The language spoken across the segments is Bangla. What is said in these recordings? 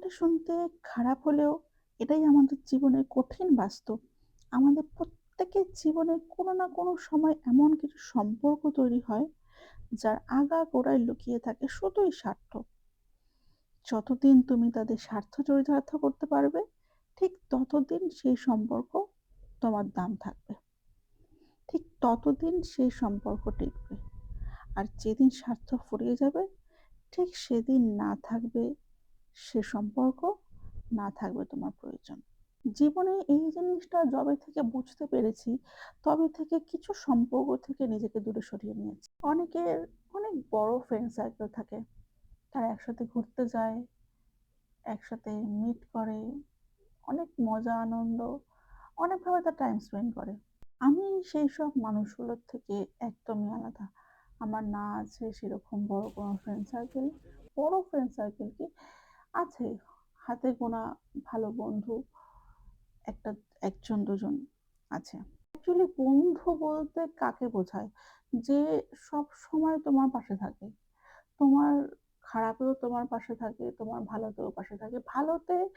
শুনতে খারাপ হলেও এটাই আমাদের জীবনের কঠিন বাস্তব। আমাদের প্রত্যেকের জীবনে কোনো না কোনো সময় এমন কিছু সম্পর্ক তৈরি হয়, যার আগাগোড়ায় লুকিয়ে থাকে শুধুই স্বার্থ। যতদিন তুমি তাদের স্বার্থ চরিতার্থ করতে পারবে, ঠিক ততদিন সেই সম্পর্ক তোমার দাম থাকবে। ঠিক ততদিন সেই সম্পর্ক টিকবে। আর যেদিন স্বার্থ ফুরিয়ে যাবে, ঠিক সেদিন না থাকবে সে সম্পর্ক, না থাকবে তোমার প্রয়োজন। জীবনে এই জিনিসটা যবে থেকে বুঝতে পেরেছি, তবে থেকে কিছু সম্পর্ক থেকে নিজেকে দূরে সরিয়ে নিয়েছি। অনেকের অনেক বড় ফ্রেন্ড সার্কেল থাকে। তারা একসাথে ঘুরতে যায়, একসাথে মিট করে, অনেক মজা আনন্দ, অনেকভাবে তারা টাইম স্পেন্ড করে। আমি সেই সব মানুষগুলোর থেকে একদমই আলাদা। আমার না আছে সেরকম বড় কোনো ফ্রেন্ড সার্কেল। বড় ফ্রেন্ড সার্কেল কি আছে, হাতে গোনা ভালো বন্ধু একটা ১ জন ২ জন আছে। অ্যাকচুয়ালি বন্ধু বলতে কাকে বোঝায়? যে সবসময় তোমার পাশে থাকে। তোমার খারাপেও তোমার পাশে থাকে, তোমার ভালোতেও পাশে থাকে। ভালোতে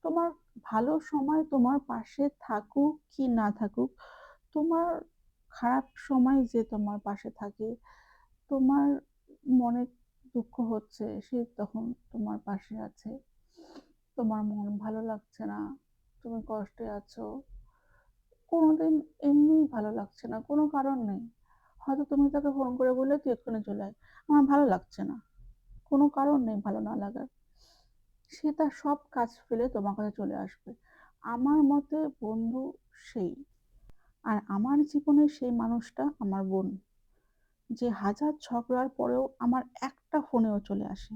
তোমার ভালো সময় তোমার পাশে থাকুক কি না থাকুক, তোমার খারাপ সময় যে তোমার পাশে থাকে, তোমার মনে দুঃখ হচ্ছে সে তখন তোমার পাশে আছে। তোমার মন ভালো লাগছে না, তুমি কষ্টে আছো, কোনোদিন এমনিই ভালো লাগছে না, কোনো কারণ নেই। হয়তো তুমি তাকে ফোন করে বললে, "তুই এক্ষুনি চলে আয়। আমার ভালো লাগছে না।" কোনো কারণ নেই ভালো না লাগার। সে তার সব কাজ ফেলে তোমার কাছে চলে আসবে। আমার মতে বন্ধু সেই। আর আমার জীবনের সেই মানুষটা আমার বোন। যে হাজার ঝগড়ার পরেও আমার একটা ফোনেও চলে আসে।